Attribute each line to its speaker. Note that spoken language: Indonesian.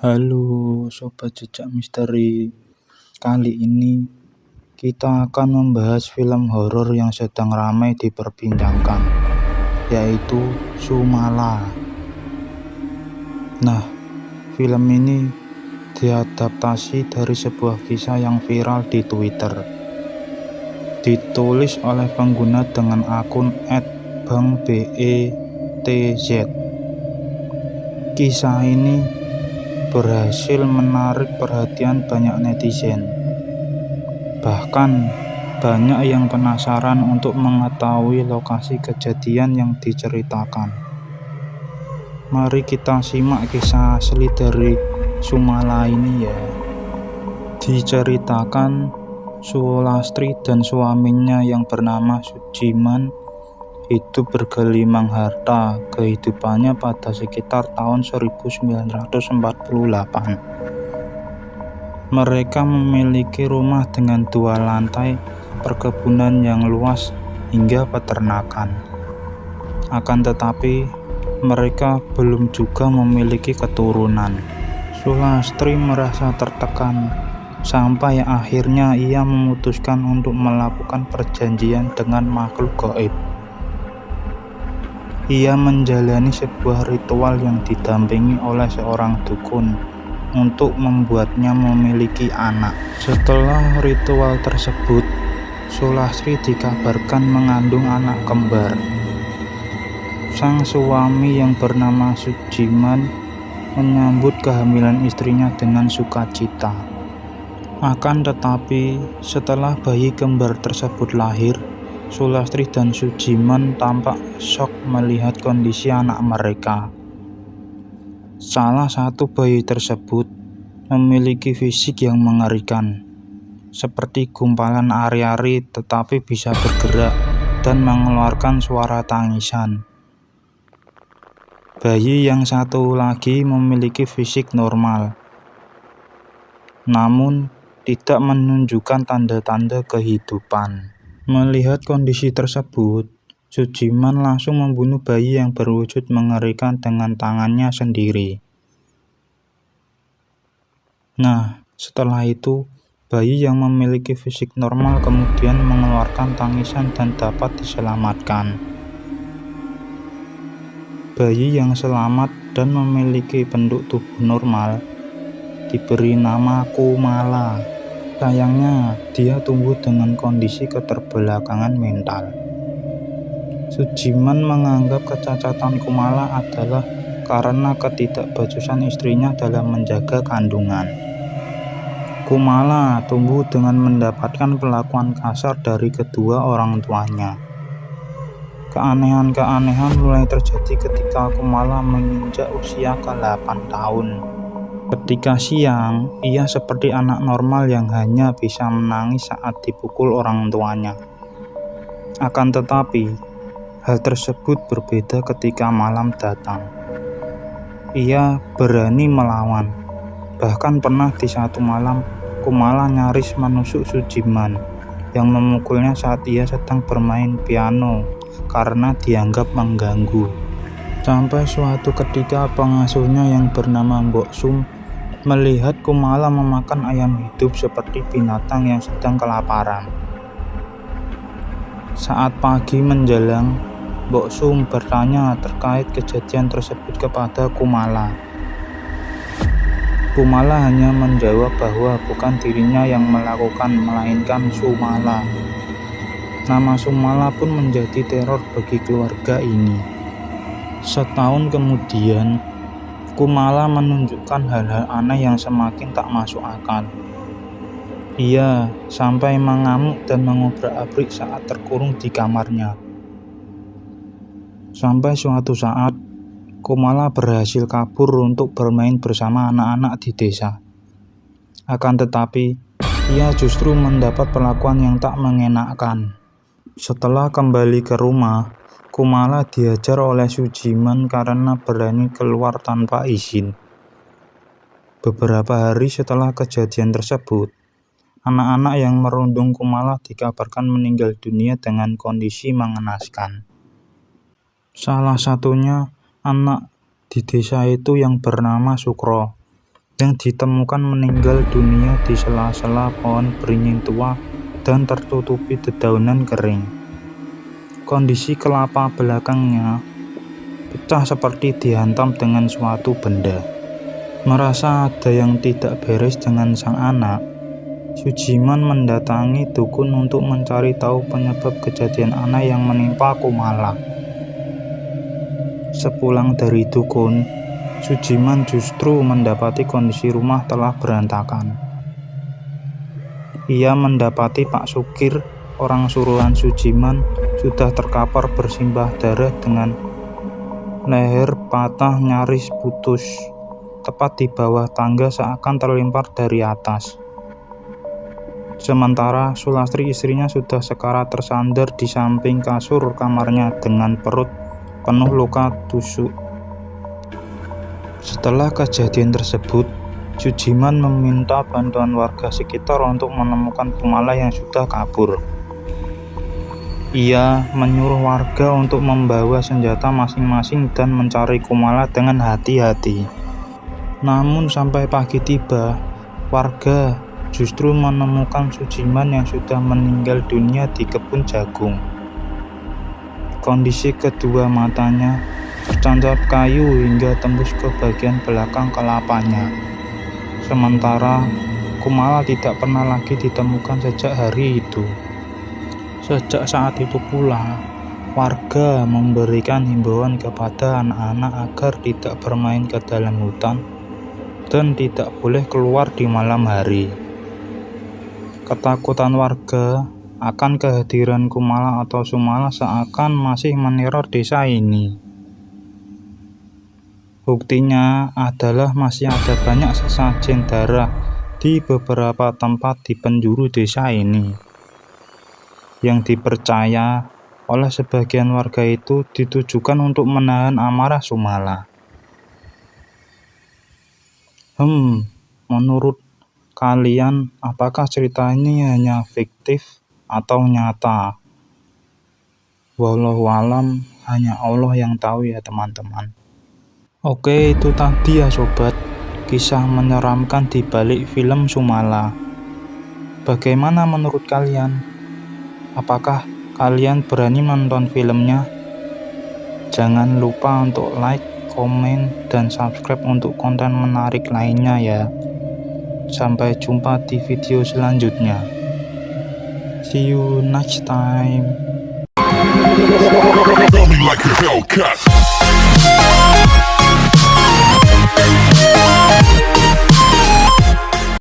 Speaker 1: Halo Sobat Jejak Misteri. Kali ini kita akan membahas film horor yang sedang ramai diperbincangkan, yaitu Sumala. Nah, film ini diadaptasi dari sebuah kisah yang viral di Twitter. Ditulis oleh pengguna dengan akun @bangbetz. Kisah ini berhasil menarik perhatian banyak netizen. Bahkan banyak yang penasaran untuk mengetahui lokasi kejadian yang diceritakan. Mari kita simak kisah asli dari Sumala ini ya. Diceritakan Sulastri dan suaminya yang bernama Sujiman hidup bergelimang harta. Kehidupannya pada sekitar tahun 1948. Mereka memiliki rumah dengan 2 lantai, perkebunan yang luas, hingga peternakan. Akan tetapi, mereka belum juga memiliki keturunan. Sulastri merasa tertekan, sampai akhirnya ia memutuskan untuk melakukan perjanjian dengan makhluk gaib. Ia menjalani sebuah ritual yang didampingi oleh seorang dukun untuk membuatnya memiliki anak. Setelah ritual tersebut, Sulastri dikabarkan mengandung anak kembar. Sang suami yang bernama Sujiman menyambut kehamilan istrinya dengan sukacita. Akan tetapi, setelah bayi kembar tersebut lahir, Sulastri dan Sujiman tampak shock melihat kondisi anak mereka. Salah satu bayi tersebut memiliki fisik yang mengerikan, seperti gumpalan ari-ari tetapi bisa bergerak dan mengeluarkan suara tangisan. Bayi yang satu lagi memiliki fisik normal, namun tidak menunjukkan tanda-tanda kehidupan. Melihat kondisi tersebut, Sujiman langsung membunuh bayi yang berwujud mengerikan dengan tangannya sendiri. Nah, setelah itu, bayi yang memiliki fisik normal kemudian mengeluarkan tangisan dan dapat diselamatkan. Bayi yang selamat dan memiliki bentuk tubuh normal diberi nama Kumala. Sayangnya, dia tumbuh dengan kondisi keterbelakangan mental. Sujiman menganggap kecacatan Kumala adalah karena ketidakbecusan istrinya dalam menjaga kandungan. Kumala tumbuh dengan mendapatkan perlakuan kasar dari kedua orang tuanya. Keanehan-keanehan mulai terjadi ketika Kumala menginjak usia ke-8 tahun. Ketika siang, ia seperti anak normal yang hanya bisa menangis saat dipukul orang tuanya. Akan tetapi, hal tersebut berbeda ketika malam datang. Ia berani melawan. Bahkan pernah di satu malam, Kumala nyaris menusuk Sujiman yang memukulnya saat ia sedang bermain piano karena dianggap mengganggu. Sampai suatu ketika pengasuhnya yang bernama Mbok Sum melihat Kumala memakan ayam hidup seperti binatang yang sedang kelaparan. Saat pagi menjelang, Mbok Sum bertanya terkait kejadian tersebut kepada Kumala. Kumala hanya menjawab bahwa bukan dirinya yang melakukan, melainkan Sumala. Nama Sumala pun menjadi teror bagi keluarga ini. Setahun kemudian, Kumala menunjukkan hal-hal aneh yang semakin tak masuk akal. Ia sampai mengamuk dan mengobrak-abrik saat terkurung di kamarnya. Sampai suatu saat, Kumala berhasil kabur untuk bermain bersama anak-anak di desa. Akan tetapi, ia justru mendapat perlakuan yang tak mengenakan. Setelah kembali ke rumah, Kumala diajar oleh Sujiman karena berani keluar tanpa izin. Beberapa hari setelah kejadian tersebut, anak-anak yang merundung Kumala dikabarkan meninggal dunia dengan kondisi mengenaskan. Salah satunya anak di desa itu yang bernama Sukro. yang ditemukan meninggal dunia di sela-sela pohon beringin tua dan tertutupi dedaunan kering. Kondisi kelapa belakangnya pecah seperti dihantam dengan suatu benda. Merasa ada yang tidak beres dengan sang anak, Sujiman mendatangi dukun untuk mencari tahu penyebab kejadian aneh yang menimpa Kumala. Sepulang dari dukun, Sujiman justru mendapati kondisi rumah telah berantakan. Ia mendapati Pak Sukir, orang suruhan Sujiman, sudah terkapar bersimbah darah dengan leher patah nyaris putus, tepat di bawah tangga seakan terlempar dari atas. Sementara Sulastri istrinya sudah sekarat tersandar di samping kasur kamarnya dengan perut penuh luka tusuk. Setelah kejadian tersebut, Sujiman meminta bantuan warga sekitar untuk menemukan Kumala yang sudah kabur. Ia menyuruh warga untuk membawa senjata masing-masing dan mencari Kumala dengan hati-hati. Namun sampai pagi tiba, warga justru menemukan Sujiman yang sudah meninggal dunia di kebun jagung. Kondisi kedua matanya tertancap kayu hingga tembus ke bagian belakang kelapanya. Sementara Kumala tidak pernah lagi ditemukan sejak hari itu. Sejak saat itu pula, warga memberikan himbauan kepada anak-anak agar tidak bermain ke dalam hutan dan tidak boleh keluar di malam hari. Ketakutan warga akan kehadiran Kumala atau Sumala seakan masih meneror desa ini. Buktinya adalah masih ada banyak sesajen darah di beberapa tempat di penjuru desa ini, yang dipercaya oleh sebagian warga itu ditujukan untuk menahan amarah Sumala. Menurut kalian, apakah cerita ini hanya fiktif atau nyata? Wallahualam, hanya Allah yang tahu ya teman-teman. Oke, itu tadi ya sobat, kisah menyeramkan di balik film Sumala. Bagaimana menurut kalian? Apakah kalian berani menonton filmnya? Jangan lupa untuk like, komen, dan subscribe untuk konten menarik lainnya ya. Sampai jumpa di video selanjutnya. See you next time.